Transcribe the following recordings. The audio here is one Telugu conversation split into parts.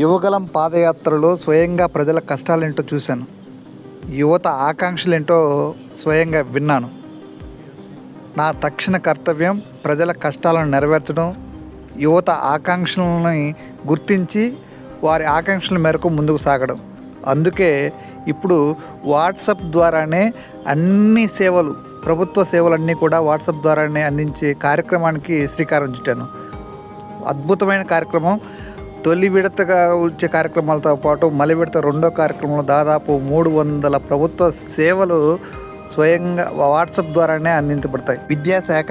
యువగలం పాదయాత్రలో స్వయంగా ప్రజల కష్టాలేంటో చూశాను. యువత ఆకాంక్షలేంటో స్వయంగా విన్నాను. నా తక్షణ కర్తవ్యం ప్రజల కష్టాలను నెరవేర్చడం, యువత ఆకాంక్షలని గుర్తించి వారి ఆకాంక్షల మేరకు ముందుకు సాగడం. అందుకే ఇప్పుడు వాట్సాప్ ద్వారానే అన్ని సేవలు, ప్రభుత్వ సేవలన్నీ కూడా వాట్సాప్ ద్వారానే అందించే కార్యక్రమానికి శ్రీకారం చుట్టాను. అద్భుతమైన కార్యక్రమం. తొలి విడతగా వచ్చే కార్యక్రమాలతో పాటు మలి విడత రెండో కార్యక్రమంలో దాదాపు 300 ప్రభుత్వ సేవలు స్వయంగా వాట్సాప్ ద్వారానే అందించబడతాయి. విద్యాశాఖ,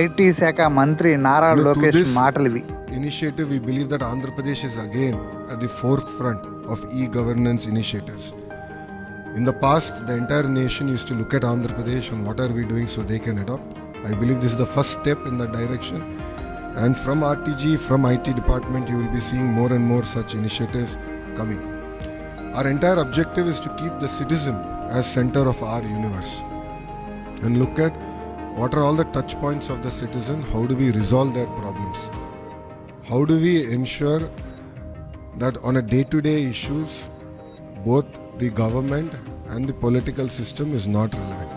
ఐటీ శాఖ మంత్రి నారా లోకేష్ మాటలు ఇవి. Initiative, we believe that Andhra Pradesh is again at the forefront of e-governance initiatives. In the past, the entire nation used to look at Andhra Pradesh and what are we doing so they can adopt. I believe this is the first step in that direction. And from RTG, from IT department, you will be seeing more and more such initiatives coming. Our entire objective is to keep the citizen as center of our universe and look at what are all the touch points of the citizen, how do we resolve their problems, how do we ensure that on a day-to-day issues, both the government and the political system is not relevant.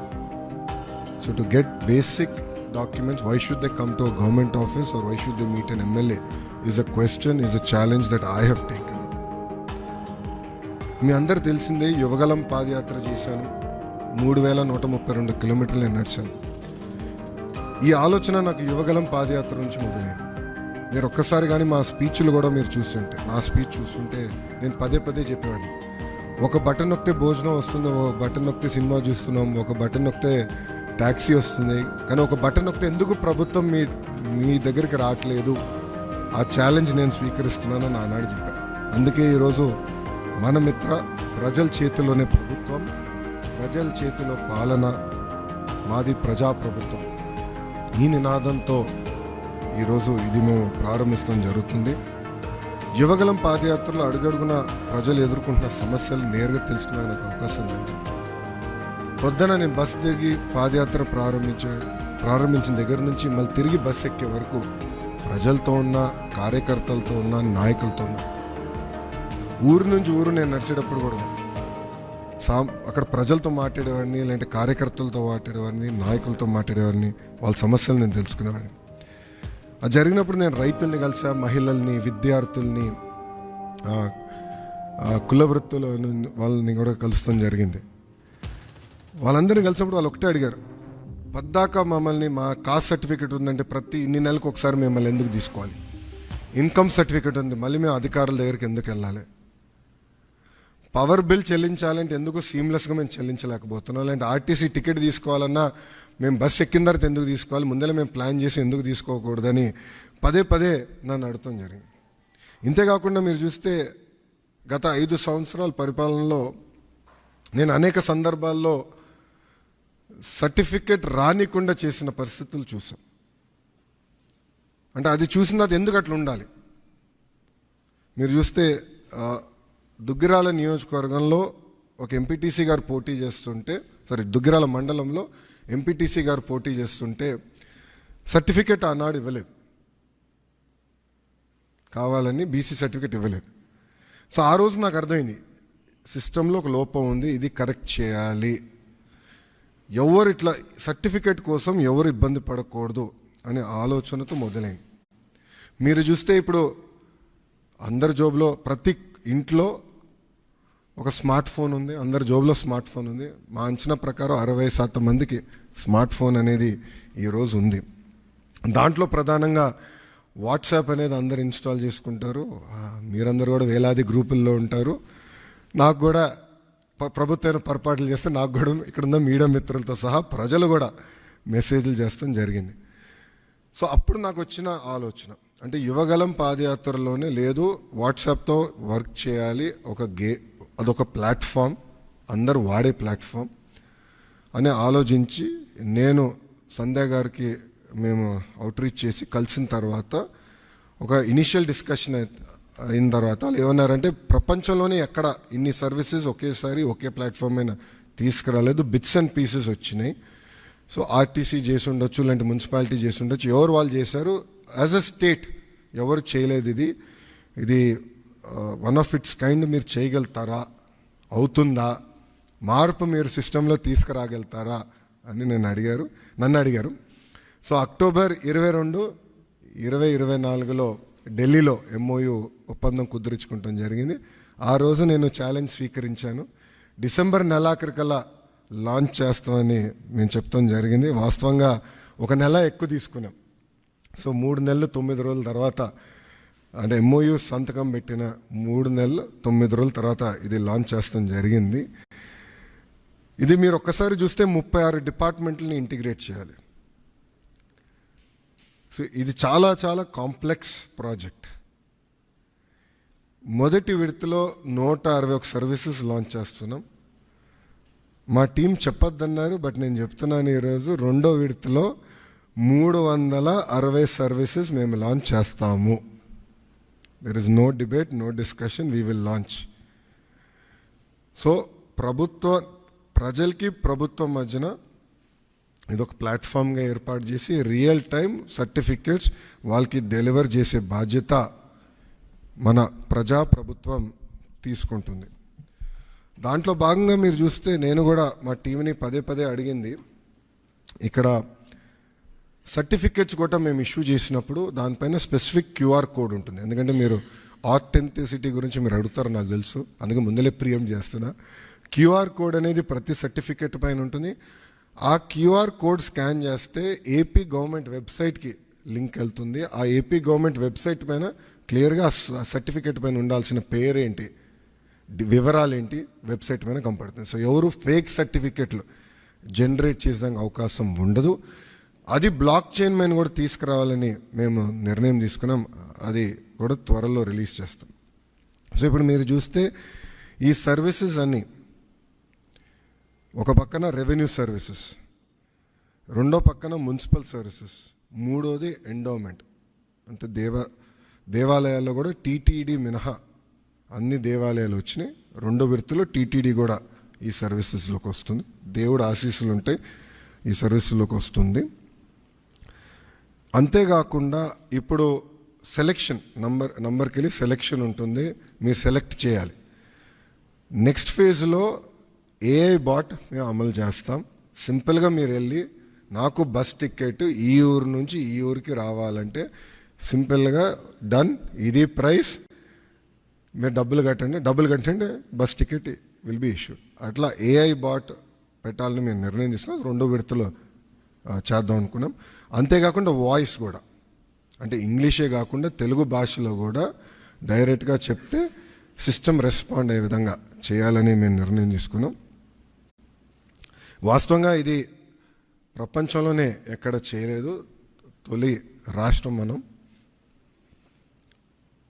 So to get basic documents, why should they come to a government office or why should they meet an MLA is a question, is a challenge that I have taken. మీ అందరు తెలిసిందే, యువగలం పాదయాత్ర చేశాను. 3132 కిలోమీటర్లు నడిచాను. ఈ ఆలోచన నాకు యువగలం పాదయాత్ర నుంచి మొదలైంది. మీరు ఒక్కసారి కానీ మా స్పీచ్లు కూడా మీరు చూస్తుంటే, నా స్పీచ్ చూస్తుంటే నేను పదే చెప్పేవాడిని. ఒక బటన్ నొక్కితే భోజనం వస్తుంది, ఒక బటన్ నొక్కితే సినిమా చూస్తున్నాం, ఒక బటన్ నొక్కితే ట్యాక్సీ వస్తుంది, కానీ ఒక బటన్ నొక్కితే ఎందుకు ప్రభుత్వం మీ దగ్గరికి రావట్లేదు, ఆ ఛాలెంజ్ నేను స్వీకరిస్తున్నానని ఆనాడు చెప్పాను. అందుకే ఈరోజు మన మిత్ర, ప్రజల చేతిలోనే ప్రభుత్వం, ప్రజల చేతిలో పాలన, మాది ప్రజాప్రభుత్వం, ఈ నినాదంతో ఈరోజు ఇది మేము ప్రారంభించడం జరుగుతుంది. యువగలం పాదయాత్రలో అడుగడుగున ప్రజలు ఎదుర్కొంటున్న సమస్యలు నేరుగా తెలుసుకునే నాకు అవకాశం లేదు. పొద్దున నేను బస్ దిగి పాదయాత్ర ప్రారంభించిన దగ్గర నుంచి మళ్ళీ తిరిగి బస్ ఎక్కే వరకు ప్రజలతో ఉన్న, కార్యకర్తలతో ఉన్న, నాయకులతో ఉన్న, ఊరు నుంచి ఊరు నేను నడిచేటప్పుడు కూడా అక్కడ ప్రజలతో మాట్లాడేవాడిని, లేదంటే కార్యకర్తలతో మాట్లాడేవాడిని, నాయకులతో మాట్లాడేవాడిని, వాళ్ళ సమస్యలు నేను తెలుసుకునేవాడిని. అది జరిగినప్పుడు నేను రైతుల్ని కలిసా, మహిళల్ని, విద్యార్థుల్ని, కుల వృత్తుల వాళ్ళని కూడా కలుస్తాం జరిగింది. వాళ్ళందరినీ కలిసినప్పుడు వాళ్ళు ఒకటే అడిగారు, పద్దాక మమ్మల్ని మా కాస్ట్ సర్టిఫికేట్ ఉందంటే ప్రతి ఇన్ని నెలలకు ఒకసారి మిమ్మల్ని ఎందుకు తీసుకోవాలి, ఇన్కమ్ సర్టిఫికేట్ ఉంది మళ్ళీ మేము అధికారుల దగ్గరికి ఎందుకు వెళ్ళాలి, పవర్ బిల్ చెల్లించాలంటే ఎందుకు సీమ్లెస్గా మేము చెల్లించలేకపోతున్నాం, లేదంటే ఆర్టీసీ టికెట్ తీసుకోవాలన్నా మేము బస్ ఎక్కిన తర్వాత ఎందుకు తీసుకోవాలి, ముందర మేము ప్లాన్ చేసి ఎందుకు తీసుకోకూడదని పదే నన్ను అడగటం జరిగింది. ఇంతేకాకుండా మీరు చూస్తే గత 5 సంవత్సరాల పరిపాలనలో నేను అనేక సందర్భాల్లో సర్టిఫికెట్ రానికుండా చేసిన పరిస్థితులు చూసాం. అంటే అది చూసిన తర్వాత ఎందుకు అట్లా ఉండాలి. మీరు చూస్తే దుగ్గిరాల నియోజకవర్గంలో ఒక ఎంపీటీసీ గారు పోటీ చేస్తుంటే, దుగ్గిరాల మండలంలో ఎంపీటీసీ గారు పోటీ చేస్తుంటే సర్టిఫికెట్ ఆనాడు ఇవ్వలేదు, కావాలని బీసీ సర్టిఫికెట్ ఇవ్వలేదు. సో ఆ రోజు నాకు అర్థమైంది, సిస్టంలో ఒక లోపం ఉంది, ఇది కరెక్ట్ చేయాలి, ఎవరు ఇట్లా సర్టిఫికెట్ కోసం ఎవరు ఇబ్బంది పడకూడదు అనే ఆలోచనతో మొదలైంది. మీరు చూస్తే ఇప్పుడు అందరి జోబులో, ప్రతి ఇంట్లో ఒక స్మార్ట్ ఫోన్ ఉంది, అందరి జోబులో స్మార్ట్ ఫోన్ ఉంది. మా అంచనా ప్రకారం 60% మందికి స్మార్ట్ ఫోన్ అనేది ఈరోజు ఉంది. దాంట్లో ప్రధానంగా వాట్సాప్ అనేది అందరు ఇన్స్టాల్ చేసుకుంటారు. మీరందరూ కూడా వేలాది గ్రూపుల్లో ఉంటారు. నాకు కూడా ప్రభుత్వం పొరపాట్లు చేస్తే నాకు కూడా ఇక్కడున్న మీడియా మిత్రులతో సహా ప్రజలు కూడా మెసేజ్లు చేస్తాం జరిగింది. సో అప్పుడు నాకు వచ్చిన ఆలోచన, అంటే యువగలం పాదయాత్రలోనే లేదు, వాట్సాప్తో వర్క్ చేయాలి, అదొక ప్లాట్ఫామ్, అందరూ వాడే ప్లాట్ఫామ్ అని ఆలోచించి నేను సంధ్య గారికి మేము అవుట్రీచ్ చేసి కలిసిన తర్వాత ఒక ఇనిషియల్ డిస్కషన్ అయిన తర్వాత వాళ్ళు ఏమన్నారంటే, ప్రపంచంలోనే ఎక్కడ ఇన్ని సర్వీసెస్ ఒకేసారి ఒకే ప్లాట్ఫామ్ అయినా తీసుకురాలేదు, బిట్స్ అండ్ పీసెస్ వచ్చినాయి. సో ఆర్టీసీ చేసి ఉండొచ్చు, లేదంటే మున్సిపాలిటీ చేసి ఉండొచ్చు, ఎవరు వాళ్ళు చేశారు, యాజ్ అ స్టేట్ ఎవరు చేయలేదు. ఇది వన్ ఆఫ్ ఇట్స్ కైండ్ మీరు చేయగలుగుతారా, అవుతుందా, మార్పు మీరు సిస్టంలో తీసుకురాగలుగుతారా అని నన్ను అడిగారు. సో అక్టోబర్ 22, 2024లో ఢిల్లీలో MOU ఒప్పందం కుదుర్చుకుంటాం జరిగింది. ఆ రోజు నేను ఛాలెంజ్ స్వీకరించాను. డిసెంబర్ నెలాఖరికల్లా లాంచ్ చేస్తామని మేము చెప్తాం జరిగింది. వాస్తవంగా 1 నెల ఎక్కువ తీసుకున్నాం. సో 3 నెలలు 9 రోజుల తర్వాత, అంటే MOU సంతకం పెట్టిన 3 నెలలు 9 రోజుల తర్వాత ఇది లాంచ్ చేస్తాం జరిగింది. ఇది మీరు ఒక్కసారి చూస్తే 36 డిపార్ట్మెంట్లని ఇంటిగ్రేట్ చేయాలి. సో ఇది చాలా చాలా కాంప్లెక్స్ ప్రాజెక్ట్. మొదటి విడతలో 161 సర్వీసెస్ లాంచ్ చేస్తున్నాం. మా టీం చెప్పొద్దన్నారు, బట్ నేను చెప్తున్నాను ఈరోజు, 2వ విడతలో 360 సర్వీసెస్ మేము లాంచ్ చేస్తాము. There is no debate, no discussion, we will launch. So ప్రజలకి ప్రభుత్వం మధ్యన ఇదొక ప్లాట్ఫామ్గా ఏర్పాటు చేసి రియల్ టైం సర్టిఫికేట్స్ వాళ్ళకి డెలివర్ చేసే బాధ్యత మన ప్రభుత్వం తీసుకుంటుంది. దాంట్లో భాగంగా మీరు చూస్తే నేను కూడా మా టీంని పదే అడిగింది, ఇక్కడ సర్టిఫికేట్స్ కూడా మేము ఇష్యూ చేసినప్పుడు దానిపైన స్పెసిఫిక్ QR కోడ్ ఉంటుంది. ఎందుకంటే మీరు ఆథెంటిసిటీ గురించి మీరు అడుగుతారు నాకు తెలుసు, అందుకే ముందలే ప్రియం చేస్తున్నా. QR కోడ్ అనేది ప్రతి సర్టిఫికేట్ పైన ఉంటుంది. ఆ QR కోడ్ స్కాన్ చేస్తే ఏపీ గవర్నమెంట్ వెబ్సైట్కి లింక్ వెళ్తుంది. ఆ ఏపీ గవర్నమెంట్ వెబ్సైట్ పైన క్లియర్గా సర్టిఫికేట్ పైన ఉండాల్సిన పేరేంటి, వివరాలు ఏంటి వెబ్సైట్ పైన కనపడుతుంది. సో ఎవరు ఫేక్ సర్టిఫికేట్లు జనరేట్ చేసేదానికి అవకాశం ఉండదు. అది బ్లాక్ చైన్ పైన కూడా తీసుకురావాలని మేము నిర్ణయం తీసుకున్నాం. అది కూడా త్వరలో రిలీజ్ చేస్తాం. సో ఇప్పుడు మీరు చూస్తే ఈ సర్వీసెస్ అన్నీ, ఒక పక్కన రెవెన్యూ సర్వీసెస్, రెండో పక్కన మున్సిపల్ సర్వీసెస్, మూడోది ఎండోమెంట్. అంటే దేవాలయాల్లో కూడా TTD మినహా అన్ని దేవాలయాలు వచ్చినాయి. 2వ విడతలో TTD కూడా ఈ సర్వీసెస్లోకి వస్తుంది. దేవుడు ఆశీస్సులు ఉంటే ఈ సర్వీసులోకి వస్తుంది. అంతేకాకుండా ఇప్పుడు సెలెక్షన్ నంబర్కి వెళ్ళి సెలెక్షన్ ఉంటుంది, మీరు సెలెక్ట్ చేయాలి. నెక్స్ట్ ఫేజ్లో AI బాట్ మేము అమలు చేస్తాం. సింపుల్గా మీరు వెళ్ళి నాకు బస్ టికెట్ ఈ ఊరు నుంచి ఈ ఊరికి రావాలంటే సింపుల్గా డన్, ఇది ప్రైస్, మీరు డబ్బులు కట్టండి bus ticket will be issued. అట్లా AI బాట్ పెట్టాలని మేము నిర్ణయం తీసుకున్నాం. 2వ విడతలో చేద్దాం అనుకున్నాం. అంతేకాకుండా వాయిస్ కూడా, అంటే ఇంగ్లీషే కాకుండా తెలుగు భాషలో కూడా డైరెక్ట్గా చెప్తే సిస్టమ్ రెస్పాండ్ అయ్యే విధంగా చేయాలని మేము నిర్ణయం తీసుకున్నాం. వాస్తవంగా ఇది ప్రపంచంలోనే ఎక్కడ చేయలేదు, తొలి రాష్ట్రం మనం.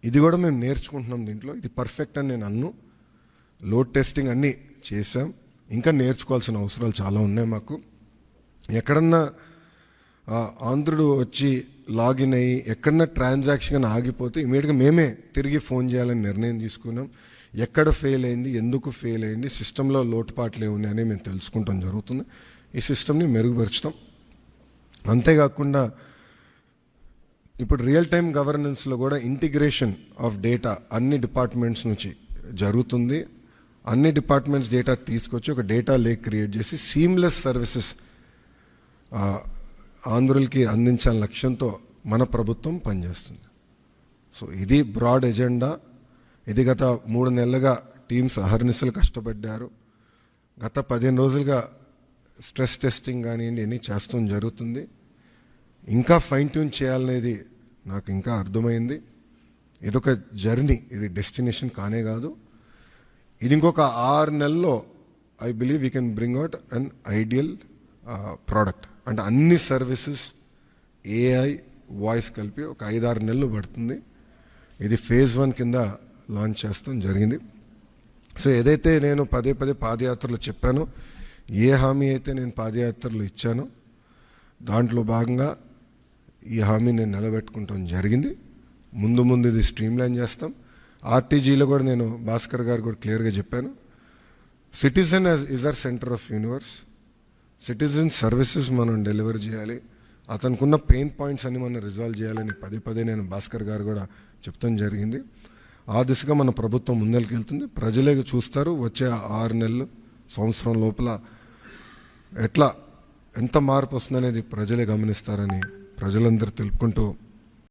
ఇది కూడా మేము నేర్చుకుంటున్నాం దీంట్లో. ఇది పర్ఫెక్ట్ అని నేను అన్ను. లోడ్ టెస్టింగ్ అన్నీ చేసాం, ఇంకా నేర్చుకోవాల్సిన అవసరాలు చాలా ఉన్నాయి మాకు. ఎక్కడన్నా ఆంధ్రుడు వచ్చి లాగిన్ అయ్యి ఎక్కడన్నా ట్రాన్సాక్షన్ ఆగిపోతే ఇమీడియట్గా మేమే తిరిగి ఫోన్ చేయాలని నిర్ణయం తీసుకున్నాం. ఎక్కడ ఫెయిల్ అయింది, ఎందుకు ఫెయిల్ అయింది, సిస్టంలో లోటుపాట్లు ఏమున్నాయని మేము తెలుసుకుంటాం జరుగుతుంది. ఈ సిస్టమ్ని మెరుగుపరుచుతాం. అంతేకాకుండా ఇప్పుడు రియల్ టైం గవర్నెన్స్లో కూడా ఇంటిగ్రేషన్ ఆఫ్ డేటా అన్ని డిపార్ట్మెంట్స్ నుంచి జరుగుతుంది. అన్ని డిపార్ట్మెంట్స్ డేటా తీసుకొచ్చి ఒక డేటా లేక్ క్రియేట్ చేసి సీమ్లెస్ సర్వీసెస్ ఆంధ్రులకి అందించాలని లక్ష్యంతో మన ప్రభుత్వం పనిచేస్తుంది. సో ఇది బ్రాడ్ ఎజెండా. ఇది గత 3 నెలలుగా టీమ్స్ అహర్నిశలు కష్టపడ్డారు. గత 15 రోజులుగా స్ట్రెస్ టెస్టింగ్ కానివ్వండి అన్నీ చేస్తాం జరుగుతుంది. ఇంకా ఫైన్ ట్యూన్ చేయాలనేది నాకు ఇంకా అర్థమైంది. ఇదొక జర్నీ, ఇది డెస్టినేషన్ కానే కాదు. ఇది ఇంకొక 6 నెలల్లో I believe we can bring out an ideal product. అంటే అన్ని సర్వీసెస్ AI వాయిస్ కలిపి ఒక 5-6 నెలలు పడుతుంది. ఇది ఫేజ్ 1 కింద లాంచ్ చేస్తాం జరిగింది. సో ఏదైతే నేను పదే పాదయాత్రలో చెప్పానో, ఏ హామీ అయితే నేను పాదయాత్రలో ఇచ్చానో దాంట్లో భాగంగా ఈ హామీ నేను నిలబెట్టుకుంటాం జరిగింది. ముందు ఇది స్ట్రీమ్లైన్ చేస్తాం. RTGలో కూడా నేను భాస్కర్ గారు కూడా క్లియర్గా చెప్పాను, citizen is our centre of universe. Citizen services మనం డెలివర్ చేయాలి, అతనుకున్న పెయిన్ పాయింట్స్ అన్ని మనం రిజాల్వ్ చేయాలని పదే నేను భాస్కర్ గారు కూడా చెప్తాం జరిగింది. ఆ దిశగా మన ప్రభుత్వం ముందరికి వెళ్తుంది. ప్రజలే చూస్తారు వచ్చే 6 నెలలు సంవత్సరం లోపల ఎంత మార్పు వస్తుందనేది ప్రజలే గమనిస్తారని ప్రజలందరూ తెలుపుకుంటూ